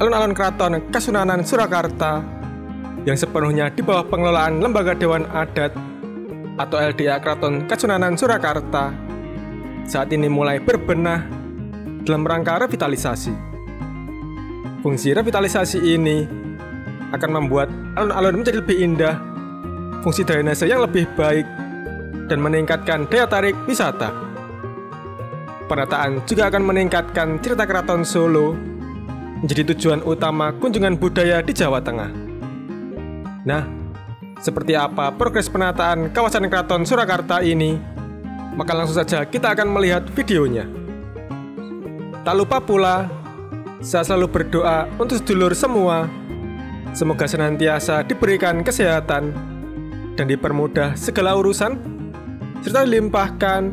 Alun-alun Keraton Kasunanan Surakarta yang sepenuhnya di bawah pengelolaan Lembaga Dewan Adat atau LDA Keraton Kasunanan Surakarta saat ini mulai berbenah dalam rangka revitalisasi. Fungsi revitalisasi ini akan membuat alun-alun menjadi lebih indah, fungsi drainase yang lebih baik, dan meningkatkan daya tarik wisata. Penataan juga akan meningkatkan cerita Keraton Solo menjadi tujuan utama kunjungan budaya di Jawa Tengah. Nah, seperti apa progres penataan kawasan Keraton Surakarta ini? Maka langsung saja kita akan melihat videonya. Tak lupa pula, saya selalu berdoa untuk sedulur semua, semoga senantiasa diberikan kesehatan dan dipermudah segala urusan, serta dilimpahkan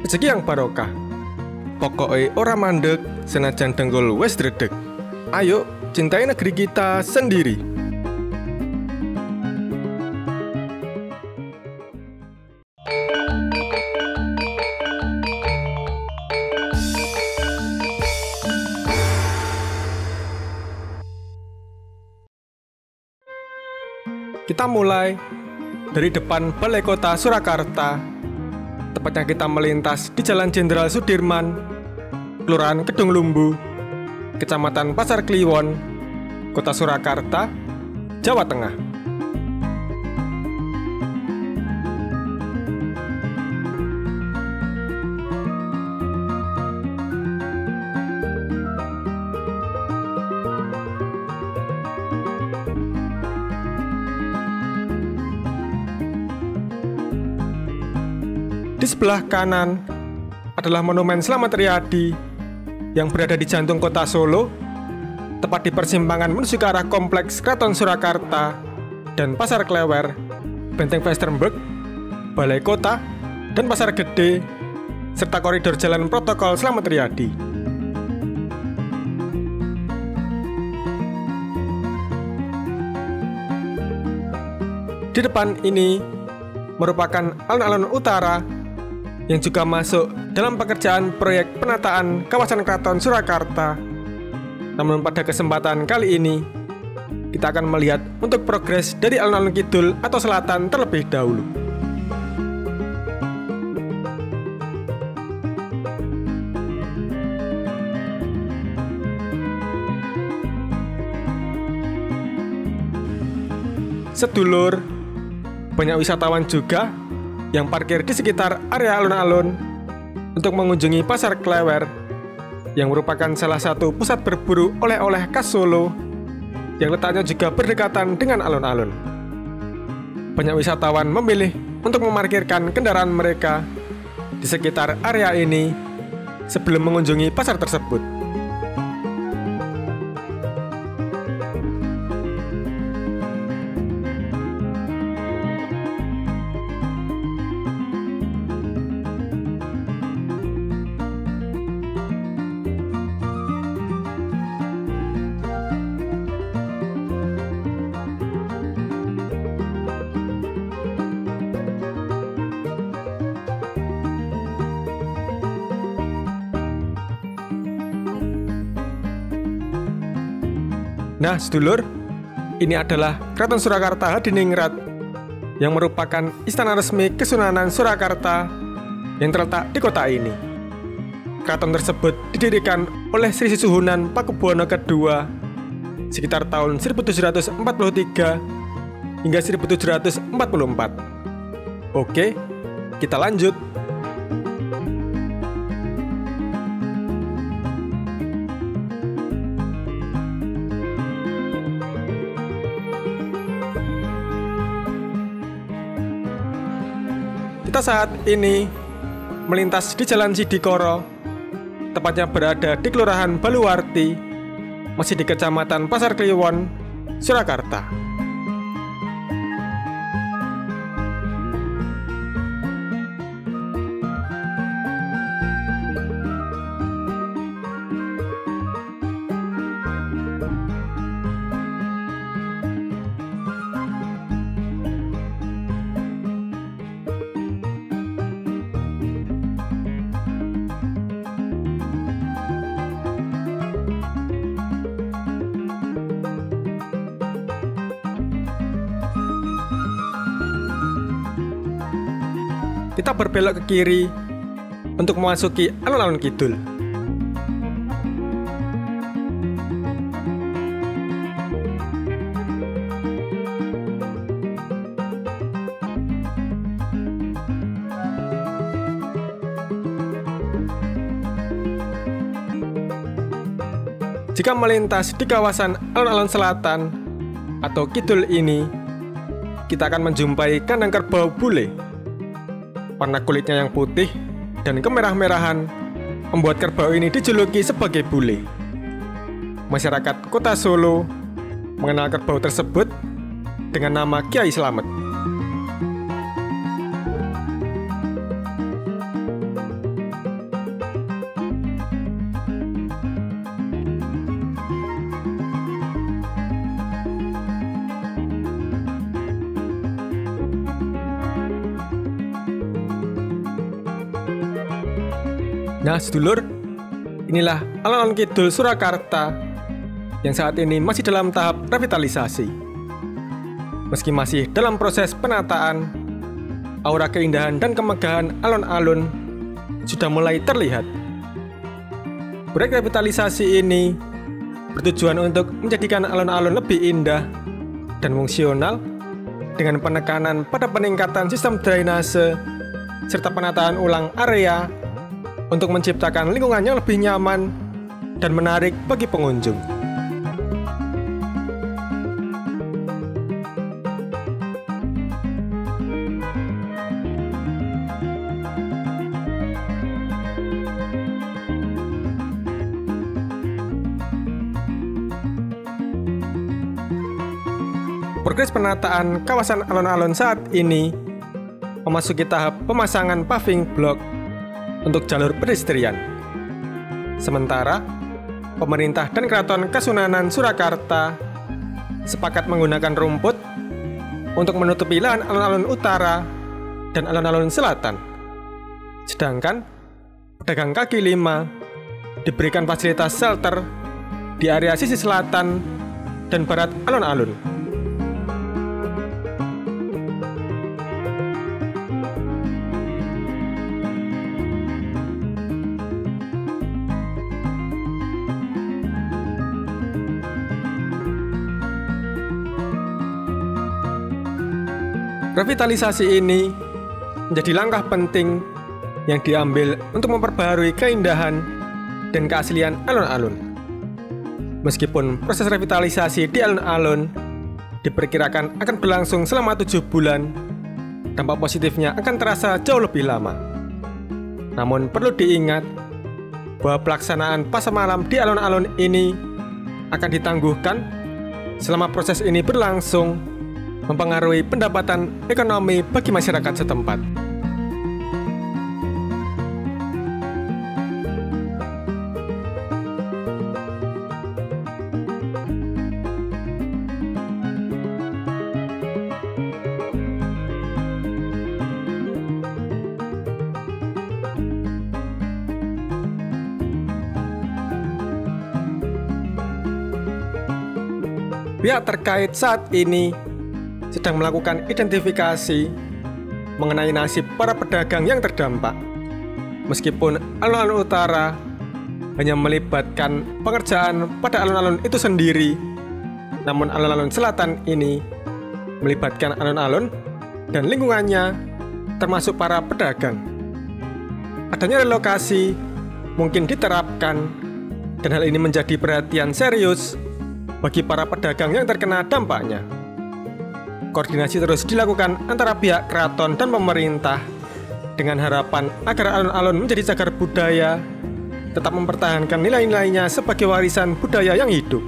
rezeki yang barokah. Pokoknya ora mandek senajan denggol wes dredeg. Ayo, cintai negeri kita sendiri. Kita mulai dari depan Balai Kota Surakarta. Tepatnya kita melintas di Jalan Jenderal Sudirman, Kelurahan Kedung Lumbu, Kecamatan Pasar Kliwon, Kota Surakarta, Jawa Tengah. Di sebelah kanan adalah Monumen Slamet Riyadi yang berada di jantung kota Solo, tepat di persimpangan menuju ke arah kompleks Keraton Surakarta dan Pasar Klewer, Benteng Westerburg, Balai Kota, dan Pasar Gede, serta koridor jalan protokol Slamet Riyadi. Di depan ini merupakan alun-alun utara yang juga masuk dalam pekerjaan proyek penataan kawasan Keraton Surakarta. Namun pada kesempatan kali ini, kita akan melihat untuk progres dari alun-alun kidul atau selatan terlebih dahulu. Sedulur, banyak wisatawan juga yang parkir di sekitar area alun-alun untuk mengunjungi Pasar Klewer yang merupakan salah satu pusat berburu oleh-oleh khas Solo yang letaknya juga berdekatan dengan alun-alun. Banyak wisatawan memilih untuk memarkirkan kendaraan mereka di sekitar area ini sebelum mengunjungi pasar tersebut. Nah, sedulur, ini adalah Keraton Surakarta Hadiningrat yang merupakan istana resmi Kesunanan Surakarta yang terletak di kota ini. Keraton tersebut didirikan oleh Sri Sisuhunan Pakubuwono II sekitar tahun 1743 hingga 1744. Oke, kita lanjut. Kita saat ini melintas di Jalan Sidikoro, tepatnya berada di Kelurahan Baluwarti, masih di Kecamatan Pasar Kliwon, Surakarta. kita berbelok ke kiri untuk memasuki alun-alun kidul. Jika melintas di kawasan alun-alun selatan atau kidul ini, kita akan menjumpai kandang kerbau bule. Warna kulitnya yang putih dan kemerah-merahan membuat kerbau ini dijuluki sebagai bule. Masyarakat kota Solo mengenal kerbau tersebut dengan nama Kiai Slamet. Nah, sedulur, inilah alun-alun kidul Surakarta yang saat ini masih dalam tahap revitalisasi. Meski masih dalam proses penataan, aura keindahan dan kemegahan alun-alun sudah mulai terlihat. Proyek revitalisasi ini bertujuan untuk menjadikan alun-alun lebih indah dan fungsional dengan penekanan pada peningkatan sistem drainase serta penataan ulang area untuk menciptakan lingkungan yang lebih nyaman dan menarik bagi pengunjung. Progres penataan kawasan alun-alun saat ini memasuki tahap pemasangan paving block untuk jalur pedestrian. Sementara, pemerintah dan Keraton Kasunanan Surakarta sepakat menggunakan rumput untuk menutupi lahan alun-alun utara dan alun-alun selatan. Sedangkan, pedagang kaki lima diberikan fasilitas shelter di area sisi selatan dan barat alun-alun. Revitalisasi ini menjadi langkah penting yang diambil untuk memperbaharui keindahan dan keaslian alun-alun. Meskipun proses revitalisasi di alun-alun diperkirakan akan berlangsung selama 7 bulan, dampak positifnya akan terasa jauh lebih lama. Namun perlu diingat bahwa pelaksanaan pasar malam di alun-alun ini akan ditangguhkan selama proses ini berlangsung, mempengaruhi pendapatan ekonomi bagi masyarakat setempat. Pihak terkait saat ini sedang melakukan identifikasi mengenai nasib para pedagang yang terdampak. Meskipun alun-alun utara hanya melibatkan pengerjaan pada alun-alun itu sendiri, namun alun-alun selatan ini melibatkan alun-alun dan lingkungannya, termasuk para pedagang. Adanya relokasi mungkin diterapkan, dan hal ini menjadi perhatian serius bagi para pedagang yang terkena dampaknya. Koordinasi terus dilakukan antara pihak keraton dan pemerintah dengan harapan agar alun-alun menjadi cagar budaya, tetap mempertahankan nilai-nilainya sebagai warisan budaya yang hidup.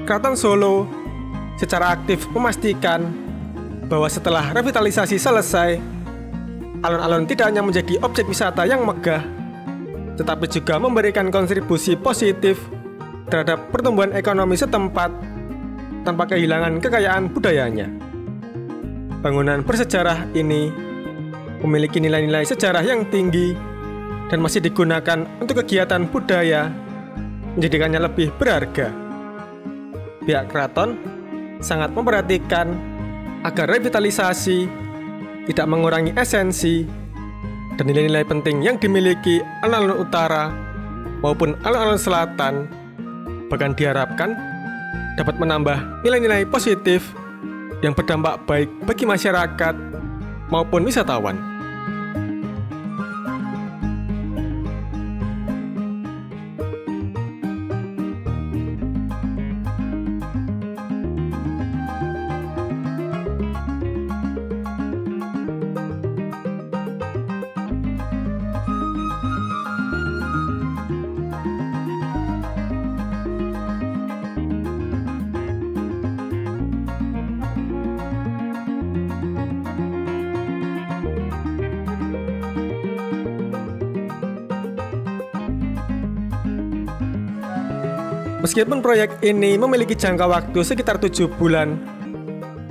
Keraton Solo secara aktif memastikan bahwa setelah revitalisasi selesai, alun-alun tidak hanya menjadi objek wisata yang megah, tetapi juga memberikan kontribusi positif terhadap pertumbuhan ekonomi setempat tanpa kehilangan kekayaan budayanya. Bangunan bersejarah ini memiliki nilai-nilai sejarah yang tinggi dan masih digunakan untuk kegiatan budaya, menjadikannya lebih berharga. Pihak keraton sangat memperhatikan agar revitalisasi tidak mengurangi esensi dan nilai-nilai penting yang dimiliki alun-alun utara maupun alun-alun selatan, bahkan diharapkan dapat menambah nilai-nilai positif yang berdampak baik bagi masyarakat maupun wisatawan. Meskipun proyek ini memiliki jangka waktu sekitar 7 bulan,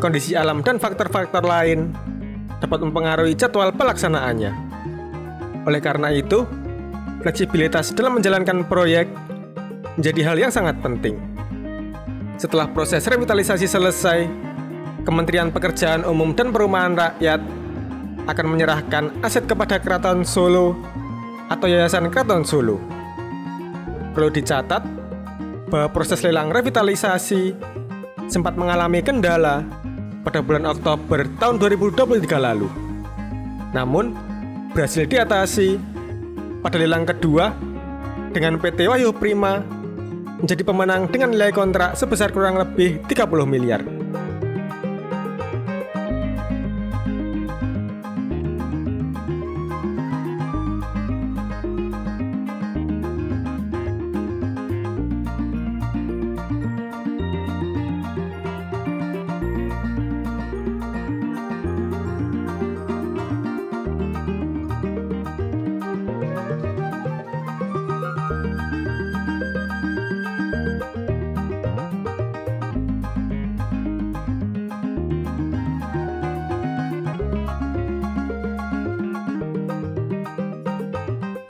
kondisi alam dan faktor-faktor lain dapat mempengaruhi jadwal pelaksanaannya. Oleh karena itu, fleksibilitas dalam menjalankan proyek menjadi hal yang sangat penting. Setelah proses revitalisasi selesai, Kementerian Pekerjaan Umum dan Perumahan Rakyat akan menyerahkan aset kepada Keraton Solo atau Yayasan Keraton Solo. Perlu dicatat bahwa proses lelang revitalisasi sempat mengalami kendala pada bulan Oktober tahun 2023 lalu. Namun, berhasil diatasi pada lelang kedua dengan PT Wahyu Prima menjadi pemenang dengan nilai kontrak sebesar kurang lebih 30 miliar.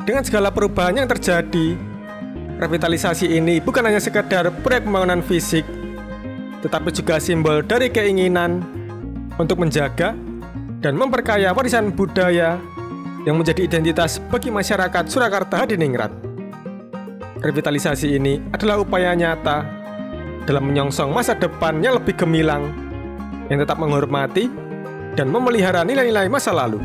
Dengan segala perubahan yang terjadi, revitalisasi ini bukan hanya sekedar proyek pembangunan fisik, tetapi juga simbol dari keinginan untuk menjaga dan memperkaya warisan budaya yang menjadi identitas bagi masyarakat Surakarta Hadiningrat. Revitalisasi ini adalah upaya nyata dalam menyongsong masa depan yang lebih gemilang, yang tetap menghormati dan memelihara nilai-nilai masa lalu.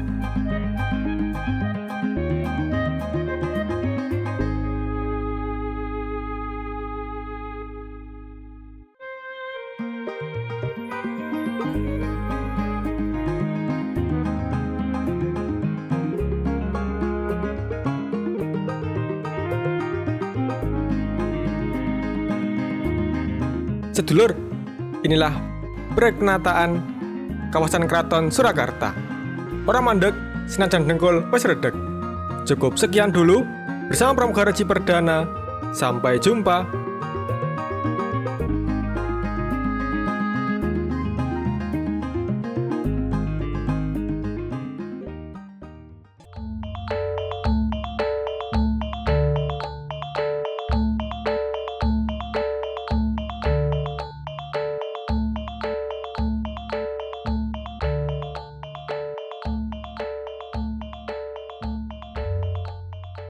Sedulur, inilah proyek penataan kawasan Keraton Surakarta. Ora mandeg, senajan dengkul wis redeg. Cukup sekian dulu bersama Pramugara Ciperdana. Sampai jumpa.